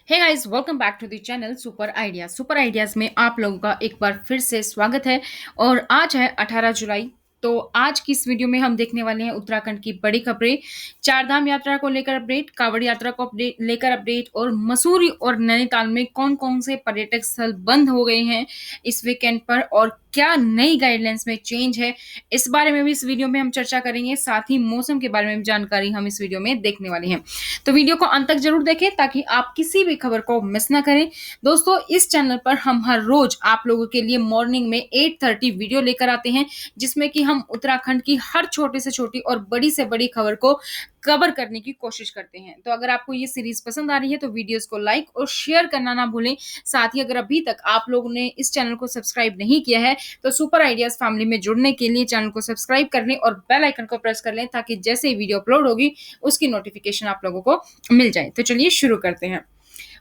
Hey guys, welcome back to the channel super ideas में आप लोगों का एक बार फिर से स्वागत है। और आज है 18 जुलाई। तो आज की इस वीडियो में हम देखने वाले हैं उत्तराखंड की बड़ी खबरें, चार धाम यात्रा को लेकर अपडेट, कांवड़ यात्रा को लेकर अपडेट, और मसूरी और नैनीताल में कौन कौन से पर्यटक स्थल बंद हो गए हैं इस वीकेंड पर, और क्या नई गाइडलाइंस में चेंज है, इस बारे में भी इस वीडियो में हम चर्चा करेंगे। साथ ही मौसम के बारे में भी जानकारी हम इस वीडियो में देखने वाले हैं। तो वीडियो को अंत तक जरूर देखें ताकि आप किसी भी खबर को मिस ना करें। दोस्तों, इस चैनल पर हम हर रोज आप लोगों के लिए मॉर्निंग में 8:30 वीडियो लेकर आते हैं, जिसमें कि हम उत्तराखंड की हर छोटी से छोटी और बड़ी से बड़ी खबर को कवर करने की कोशिश करते हैं। तो अगर आपको ये सीरीज पसंद आ रही है तो वीडियोस को लाइक और शेयर करना ना भूलें। साथ ही अगर अभी तक आप लोगों ने इस चैनल को सब्सक्राइब नहीं किया है तो सुपर आइडियाज फैमिली में जुड़ने के लिए चैनल को सब्सक्राइब कर लें और बेल आइकन को प्रेस कर लें ताकि जैसे ही वीडियो अपलोड होगी उसकी नोटिफिकेशन आप लोगों को मिल जाए। तो चलिए शुरू करते हैं।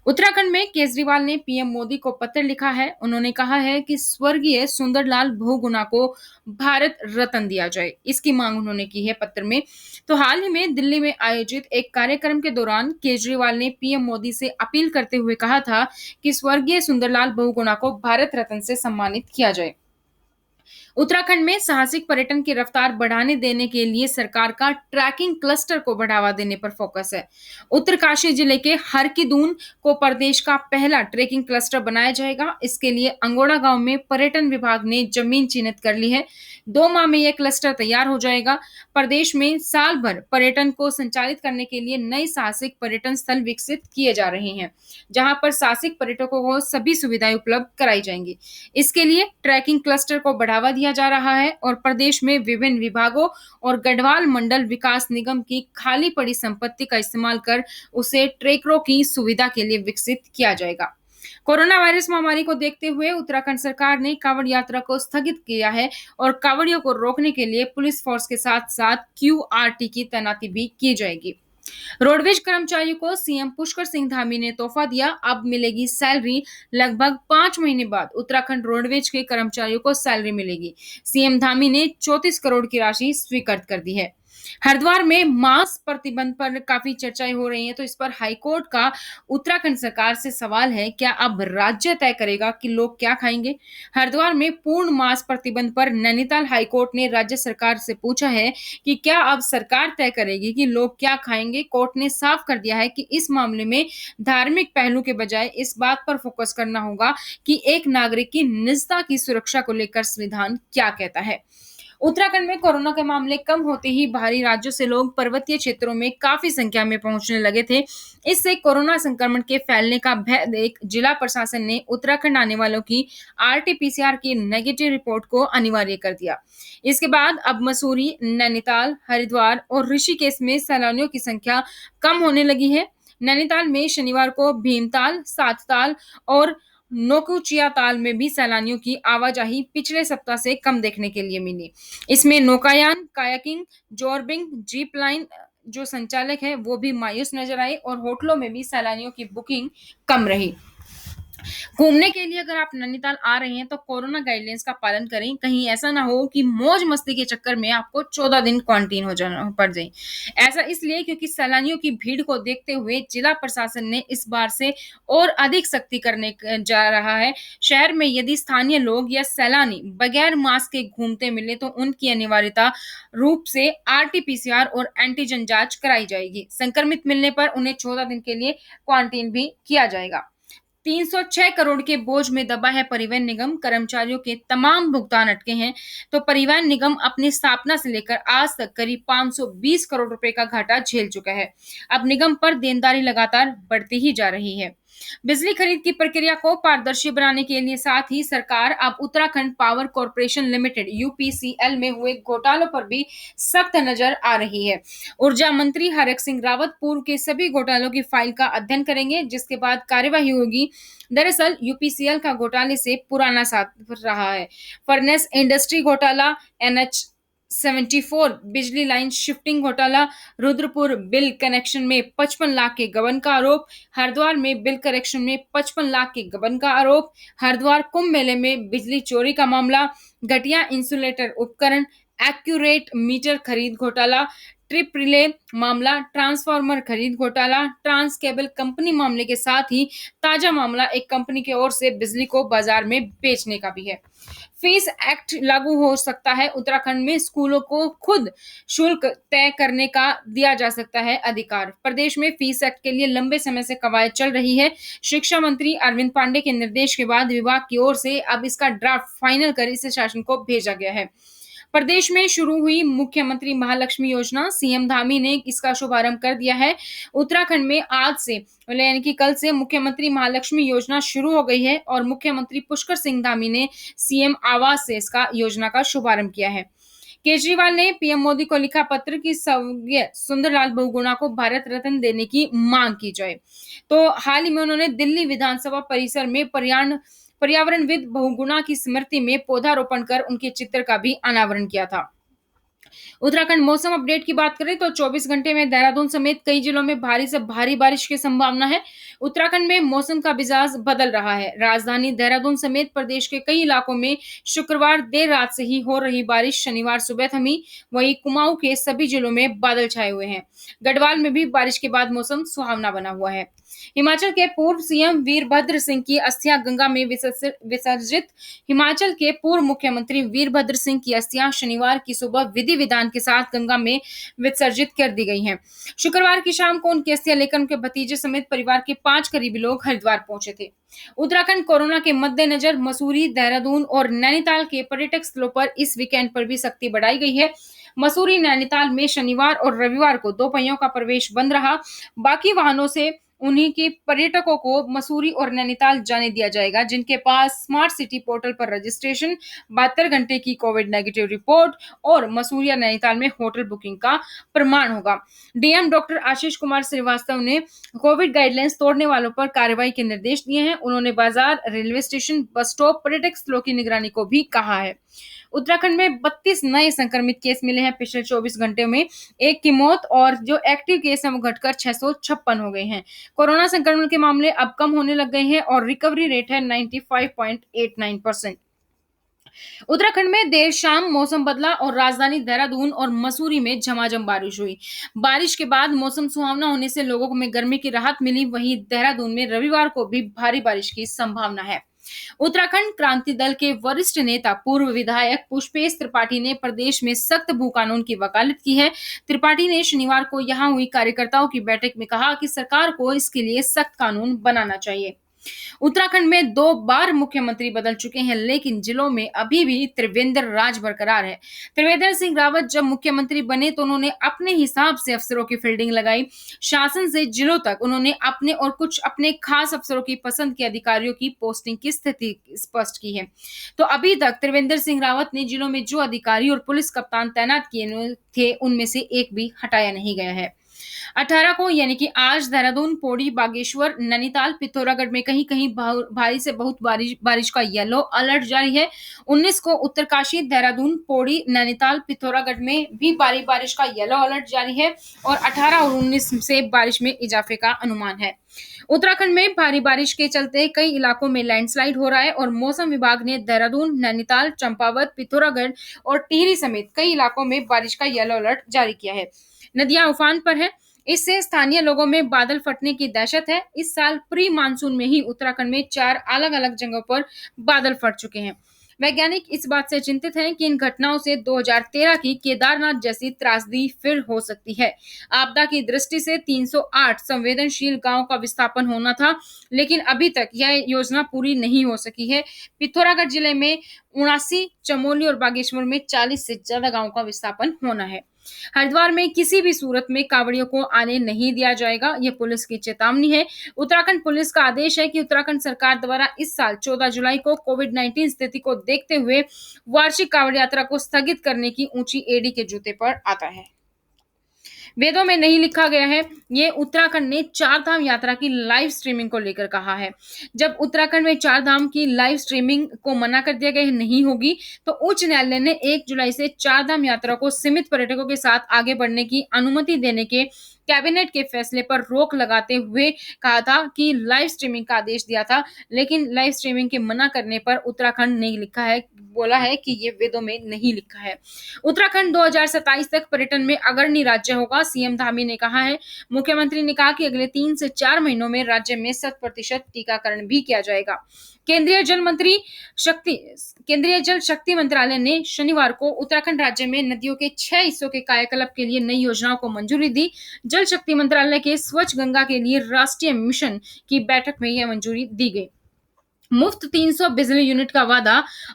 उत्तराखंड में केजरीवाल ने पीएम मोदी को पत्र लिखा है। उन्होंने कहा है कि स्वर्गीय सुंदरलाल बहुगुणा को भारत रत्न दिया जाए, इसकी मांग उन्होंने की है पत्र में। तो हाल ही में दिल्ली में आयोजित एक कार्यक्रम के दौरान केजरीवाल ने पीएम मोदी से अपील करते हुए कहा था कि स्वर्गीय सुंदरलाल बहुगुणा को भारत रत्न से सम्मानित किया जाए। उत्तराखंड में साहसिक पर्यटन की रफ्तार बढ़ाने देने के लिए सरकार का ट्रैकिंग क्लस्टर को बढ़ावा देने पर फोकस है। उत्तरकाशी जिले के हरकीदून को प्रदेश का पहला ट्रैकिंग क्लस्टर बनाया जाएगा। इसके लिए अंगोड़ा गांव में पर्यटन विभाग ने जमीन चिन्हित कर ली है। 2 माह में यह क्लस्टर तैयार हो जाएगा। प्रदेश में साल भर पर्यटन को संचालित करने के लिए नए साहसिक पर्यटन स्थल विकसित किए जा रहे हैं, जहां पर साहसिक पर्यटकों को सभी सुविधाएं उपलब्ध कराई जाएंगी। इसके लिए ट्रैकिंग क्लस्टर को बढ़ावा दिया जा रहा है और प्रदेश में विभिन्न विभागों और गढ़वाल मंडल विकास निगम की खाली पड़ी संपत्ति का इस्तेमाल कर उसे ट्रेकरों की सुविधा के लिए विकसित किया जाएगा। कोरोना वायरस महामारी को देखते हुए उत्तराखंड सरकार ने कांवड़ यात्रा को स्थगित किया है और कांवड़ियों को रोकने के लिए पुलिस फोर्स के साथ साथ क्यूआरटी की तैनाती भी की जाएगी। रोडवेज कर्मचारियों को सीएम पुष्कर सिंह धामी ने तोहफा दिया। अब मिलेगी सैलरी। लगभग 5 महीने बाद उत्तराखंड रोडवेज के कर्मचारियों को सैलरी मिलेगी। सीएम धामी ने 34 करोड़ की राशि स्वीकृत कर दी है। हरिद्वार में मास्क प्रतिबंध पर काफी चर्चाएं हो रही हैं, तो इस पर हाईकोर्ट का उत्तराखंड सरकार से सवाल है, क्या अब राज्य तय करेगा कि लोग क्या खाएंगे? हरिद्वार में पूर्ण मास्क प्रतिबंध पर नैनीताल हाईकोर्ट ने राज्य सरकार से पूछा है कि क्या अब सरकार तय करेगी कि लोग क्या खाएंगे। कोर्ट ने साफ कर दिया है कि इस मामले में धार्मिक पहलू के बजाय इस बात पर फोकस करना होगा कि एक नागरिक की निजता की सुरक्षा को लेकर संविधान क्या कहता है। उत्तराखंड में कोरोना के मामले कम होते ही बाहरी राज्यों से लोग पर्वतीय क्षेत्रों में काफी संख्या में पहुंचने लगे थे। इससे कोरोना संक्रमण के फैलने का भय देख जिला प्रशासन ने उत्तराखंड आने वालों की आरटीपीसीआर की नेगेटिव रिपोर्ट को अनिवार्य कर दिया। इसके बाद अब मसूरी, नैनीताल, हरिद्वार और ऋषिकेश में सैलानियों की संख्या कम होने लगी है। नैनीताल में शनिवार को भीमताल, सातताल और नोकुचिया ताल में भी सैलानियों की आवाजाही पिछले सप्ताह से कम देखने के लिए मिली। इसमें नौकायान, कायाकिंग, जॉर्बिंग, जीप लाइन जो संचालक है वो भी मायूस नजर आए और होटलों में भी सैलानियों की बुकिंग कम रही। घूमने के लिए अगर आप नैनीताल आ रहे हैं तो कोरोना गाइडलाइंस का पालन करें। कहीं ऐसा ना हो कि मौज मस्ती के चक्कर में आपको 14 दिन क्वारंटीन हो जाना पड़ जाए। ऐसा इसलिए क्योंकि सैलानियों की भीड़ को देखते हुए जिला प्रशासन ने इस बार से और अधिक सख्ती करने जा रहा है। शहर में यदि स्थानीय लोग या सैलानी बगैर मास्क के घूमते मिले तो उनकी अनिवार्यता रूप से आरटीपीसीआर और एंटीजन जांच कराई जाएगी। संक्रमित मिलने पर उन्हें 14 दिन के लिए क्वारंटीन भी किया जाएगा। 306 करोड़ के बोझ में दबा है परिवहन निगम। कर्मचारियों के तमाम भुगतान अटके हैं। तो परिवहन निगम अपनी स्थापना से लेकर आज तक करीब 520 करोड़ रुपए का घाटा झेल चुका है। अब निगम पर देनदारी लगातार बढ़ती ही जा रही है। बिजली खरीद की प्रक्रिया को पारदर्शी बनाने के लिए साथ ही सरकार अब Uttarakhand power corporation limited UPCL में हुए घोटालों पर भी सख्त नजर आ रही है। ऊर्जा मंत्री हरक सिंह रावत पूर्व के सभी घोटालों की फाइल का अध्ययन करेंगे, जिसके बाद कार्यवाही होगी। दरअसल यूपीसीएल का घोटाले से पुराना साथ रहा है। फर्नेस इंडस्ट्री घोटाला, NH-74 बिजली लाइन शिफ्टिंग घोटाला, रुद्रपुर बिल कनेक्शन में 55 लाख के गबन का आरोप, हरिद्वार में बिल कनेक्शन में 55 लाख के गबन का आरोप, हरिद्वार कुंभ मेले में बिजली चोरी का मामला, घटिया इंसुलेटर उपकरण, एक्यूरेट मीटर खरीद घोटाला, ट्रिप रिले मामला, ट्रांसफार्मर खरीद घोटाला, ट्रांस केबल कंपनी मामले के साथ ही ताजा मामला एक कंपनी की ओर से बिजली को बाजार में बेचने का भी है। फीस एक्ट लागू हो सकता है, उत्तराखंड में स्कूलों को खुद शुल्क तय करने का दिया जा सकता है अधिकार। प्रदेश में फीस एक्ट के लिए लंबे समय से कवायद चल रही है। शिक्षा मंत्री अरविंद पांडे के निर्देश के बाद विभाग की ओर से अब इसका ड्राफ्ट फाइनल कर इसे शासन को भेजा गया है। प्रदेश में शुरू हुई मुख्यमंत्री महालक्ष्मी योजना, सीएम धामी ने इसका शुभारंभ कर दिया है। उत्तराखंड में आज से यानी कि कल से मुख्यमंत्री महालक्ष्मी योजना शुरू हो गई है और मुख्यमंत्री पुष्कर सिंह धामी ने सीएम आवास से इसका योजना का शुभारंभ किया है। केजरीवाल ने पीएम मोदी को लिखा पत्र कि स्वर्गीय सुंदरलाल बहुगुणा को भारत रत्न देने की मांग की जाए। तो हाल ही में उन्होंने दिल्ली विधानसभा परिसर में पर्यावरणविद बहुगुणा की स्मृति में पौधारोपण कर उनके चित्र का भी अनावरण किया था। उत्तराखंड मौसम अपडेट की बात करें तो 24 घंटे में देहरादून समेत कई जिलों में भारी से भारी बारिश की संभावना है। उत्तराखंड में मौसम का मिजाज बदल रहा है। राजधानी देहरादून समेत प्रदेश के कई इलाकों में शुक्रवार देर रात से ही हो रही बारिश शनिवार सुबह थमी। वहीं कुमाऊं के सभी जिलों में बादल छाए हुए हैं। गढ़वाल में भी बारिश के बाद मौसम सुहावना बना हुआ है। हिमाचल के पूर्व सीएम वीरभद्र सिंह की अस्थियां गंगा में विसर्जित। हिमाचल के पूर्व मुख्यमंत्री वीरभद्र सिंह की अस्थियां शनिवार की सुबह विधि विधान के साथ गंगा में विसर्जित कर दी गई हैं। शुक्रवार की शाम को उनकी अस्थियां लेकर उनके भतीजे समेत परिवार के 5 करीबी लोग हरिद्वार पहुंचे थे। उत्तराखंड कोरोना के मद्देनजर मसूरी, देहरादून और नैनीताल के पर्यटक स्थलों पर इस वीकेंड पर भी सख्ती बढ़ाई गई है। मसूरी, नैनीताल में शनिवार और रविवार को दोपहियों का प्रवेश बंद रहा। बाकी वाहनों से उन्हीं के पर्यटकों को मसूरी और नैनीताल जाने दिया जाएगा जिनके पास स्मार्ट सिटी पोर्टल पर रजिस्ट्रेशन, 72 घंटे की कोविड नेगेटिव रिपोर्ट और मसूरी या नैनीताल में होटल बुकिंग का प्रमाण होगा। डीएम डॉक्टर आशीष कुमार श्रीवास्तव ने कोविड गाइडलाइंस तोड़ने वालों पर कार्रवाई के निर्देश दिए हैं। उन्होंने बाजार, रेलवे स्टेशन, बस स्टॉप, पर्यटक स्थलों की निगरानी को भी कहा है। उत्तराखंड में 32 नए संक्रमित केस मिले हैं पिछले 24 घंटे में। एक की मौत और जो एक्टिव केस हैं वो घटकर 656 हो गए हैं। कोरोना संक्रमण के मामले अब कम होने लग गए हैं और रिकवरी रेट है 95.89%। उत्तराखंड में देर शाम मौसम बदला और राजधानी देहरादून और मसूरी में झमाझम बारिश हुई। बारिश के बाद मौसम सुहावना होने से लोगों को में गर्मी की राहत मिली। वहीं देहरादून में रविवार को भी भारी बारिश की संभावना है। उत्तराखंड क्रांति दल के वरिष्ठ नेता पूर्व विधायक पुष्पेश त्रिपाठी ने प्रदेश में सख्त भू कानून की वकालत की है। त्रिपाठी ने शनिवार को यहां हुई कार्यकर्ताओं की बैठक में कहा कि सरकार को इसके लिए सख्त कानून बनाना चाहिए। उत्तराखंड में 2 बार मुख्यमंत्री बदल चुके हैं लेकिन जिलों में अभी भी त्रिवेंद्र राज बरकरार है। त्रिवेंद्र सिंह रावत जब मुख्यमंत्री बने तो उन्होंने अपने हिसाब से अफसरों की फील्डिंग लगाई। शासन से जिलों तक उन्होंने अपने और कुछ अपने खास अफसरों की पसंद के अधिकारियों की पोस्टिंग की स्थिति स्पष्ट की है। तो अभी तक त्रिवेंद्र सिंह रावत ने जिलों में जो अधिकारी और पुलिस कप्तान तैनात किए थे उनमें से एक भी हटाया नहीं गया है। 18 को यानी कि आज देहरादून, पौड़ी, बागेश्वर, नैनीताल, पिथौरागढ़ में कहीं कहीं भारी से बहुत बारिश का येलो अलर्ट जारी है। 19 को उत्तरकाशी, देहरादून, पौड़ी, नैनीताल, पिथौरागढ़ में भी भारी बारिश का येलो अलर्ट जारी है और 18 और 19 से बारिश में इजाफे का अनुमान है। उत्तराखंड में भारी बारिश के चलते कई इलाकों में लैंडस्लाइड हो रहा है और मौसम विभाग ने देहरादून, नैनीताल, चंपावत, पिथौरागढ़ और टिहरी समेत कई इलाकों में बारिश का येलो अलर्ट जारी किया है। नदियां उफान पर है। इससे स्थानीय लोगों में बादल फटने की दहशत है। इस साल प्री मानसून में ही उत्तराखंड में 4 अलग अलग जगहों पर बादल फट चुके हैं। वैज्ञानिक इस बात से चिंतित हैं कि इन घटनाओं से 2013 की केदारनाथ जैसी त्रासदी फिर हो सकती है। आपदा की दृष्टि से 308 संवेदनशील गांवों का विस्थापन होना था लेकिन अभी तक यह योजना पूरी नहीं हो सकी है। पिथौरागढ़ जिले में 79, चमोली और बागेश्वर में 40 से ज्यादा गांवों का विस्थापन होना है। हरिद्वार में किसी भी सूरत में कांवड़ियों को आने नहीं दिया जाएगा, यह पुलिस की चेतावनी है। उत्तराखंड पुलिस का आदेश है कि उत्तराखंड सरकार द्वारा इस साल 14 जुलाई को कोविड-19 स्थिति को देखते हुए वार्षिक कांवड़ यात्रा को स्थगित करने की ऊंची एड़ी के जूते पर आता है। वेदों में नहीं लिखा गया है। ये उत्तराखंड ने 4 धाम यात्रा की लाइव स्ट्रीमिंग को लेकर कहा है। जब उत्तराखंड में 4 धाम की लाइव स्ट्रीमिंग को मना कर दिया गया नहीं होगी तो उच्च न्यायालय ने 1 जुलाई से 4 धाम यात्रा को सीमित पर्यटकों के साथ आगे बढ़ने की अनुमति देने के कैबिनेट के फैसले पर रोक लगाते हुए कहा था कि लाइव स्ट्रीमिंग का आदेश दिया था, लेकिन लाइव स्ट्रीमिंग के मना करने पर उत्तराखंड नहीं लिखा है, बोला है कि ये वेदों में नहीं लिखा है। उत्तराखंड 2027 तक पर्यटन में अग्रणी राज्य होगा, सीएम धामी ने कहा है। मुख्यमंत्री ने कहा कि अगले 3 से 4 महीनों में राज्य में 100% टीकाकरण भी किया जाएगा। केंद्रीय जल मंत्री शक्ति केंद्रीय जल शक्ति मंत्रालय ने शनिवार को उत्तराखंड राज्य में नदियों के 6 हिस्सों के कायाकल्प के लिए नई योजनाओं को मंजूरी दी। जल शक्ति मंत्रालय के स्वच्छ गंगा के लिए राष्ट्रीय मिशन की बैठक में यह मंजूरी दी गई। मुफ्त 300 बिजली यूनिट का वादा।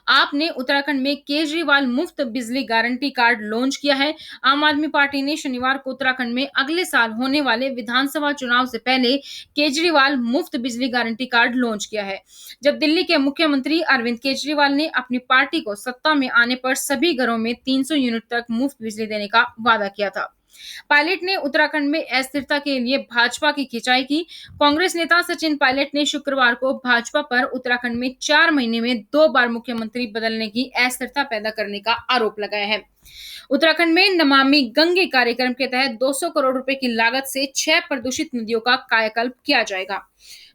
आपने उत्तराखंड में केजरीवाल मुफ्त बिजली गारंटी कार्ड लॉन्च किया है। आम आदमी पार्टी ने शनिवार को उत्तराखंड में अगले साल होने वाले विधानसभा चुनाव से पहले केजरीवाल मुफ्त बिजली गारंटी कार्ड लॉन्च किया है। जब दिल्ली के मुख्यमंत्री अरविंद केजरीवाल ने अपनी पार्टी को सत्ता में आने पर सभी घरों में 300 यूनिट तक मुफ्त बिजली देने का वादा किया था। पायलट ने उत्तराखंड में अस्थिरता के लिए भाजपा की खिंचाई की। कांग्रेस नेता सचिन पायलट ने शुक्रवार को भाजपा पर उत्तराखंड में 4 महीने में 2 बार मुख्यमंत्री बदलने की अस्थिरता पैदा करने का आरोप लगाया है। उत्तराखंड में नमामि गंगे कार्यक्रम के तहत 200 करोड़ रुपए की लागत से 6 प्रदूषित नदियों का कायाकल्प किया जाएगा।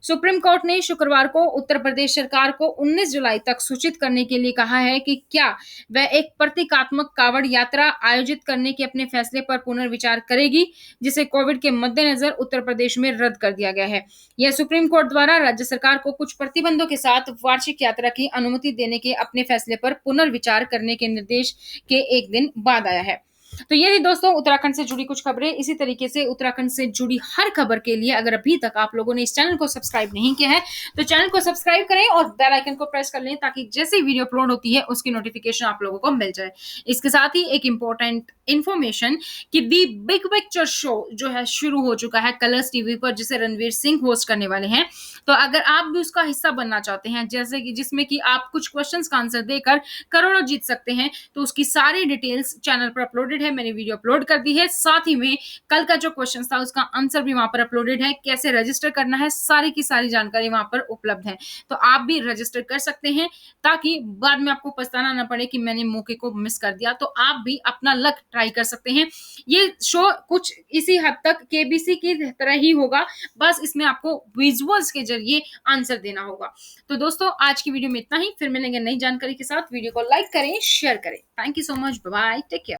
सुप्रीम कोर्ट ने शुक्रवार को उत्तर प्रदेश सरकार को 19 जुलाई तक सूचित करने के लिए कहा है कि क्या वह एक प्रतीकात्मक कांवड़ यात्रा आयोजित करने के अपने फैसले पर पुनर्विचार करेगी, जिसे कोविड के मद्देनजर उत्तर प्रदेश में रद्द कर दिया गया है। यह सुप्रीम कोर्ट द्वारा राज्य सरकार को कुछ प्रतिबंधों के साथ वार्षिक यात्रा की अनुमति देने के अपने फैसले पर पुनर्विचार करने के निर्देश के एक दिन बाद आया है। तो ये थी दोस्तों उत्तराखंड से जुड़ी कुछ खबरें। इसी तरीके से उत्तराखंड से जुड़ी हर खबर के लिए अगर अभी तक आप लोगों ने इस चैनल को सब्सक्राइब नहीं किया है तो चैनल को सब्सक्राइब करें और बेल आइकन को प्रेस कर लें, ताकि जैसे वीडियो अपलोड होती है उसकी नोटिफिकेशन आप लोगों को मिल जाए। इसके साथ ही एक इंपॉर्टेंट इन्फॉर्मेशन कि दी बिग पिक्चर शो जो है शुरू हो चुका है कलर्स टीवी पर, जिसे रणवीर सिंह होस्ट करने वाले हैं। तो अगर आप भी उसका हिस्सा बनना चाहते हैं, जैसे कि जिसमें कि आप कुछ क्वेश्चंस का आंसर देकर करोड़ों जीत सकते हैं, तो उसकी सारी डिटेल्स चैनल पर अपलोडेड है। मैंने वीडियो अपलोड कर दी है। साथ ही में कल का जो क्वेश्चन था उसका आंसर भी वहां पर अपलोडेड है। कैसे रजिस्टर करना है, सारी की सारी जानकारी वहां पर उपलब्ध है। तो आप भी रजिस्टर कर सकते हैं, ताकि बाद में आपको पछताना ना पड़े कि मैंने मौके को मिस कर दिया। तो आप भी अपना लक ट्राई कर सकते हैं। ये शो कुछ इसी हद तक केबीसी की तरह ही होगा, बस इसमें आपको विजुअल्स के जरिए आंसर देना होगा। तो दोस्तों आज की वीडियो में इतना ही। फिर मिलेंगे नई जानकारी के साथ। वीडियो को लाइक करें, शेयर करें। Thank you so much. Bye bye, take care.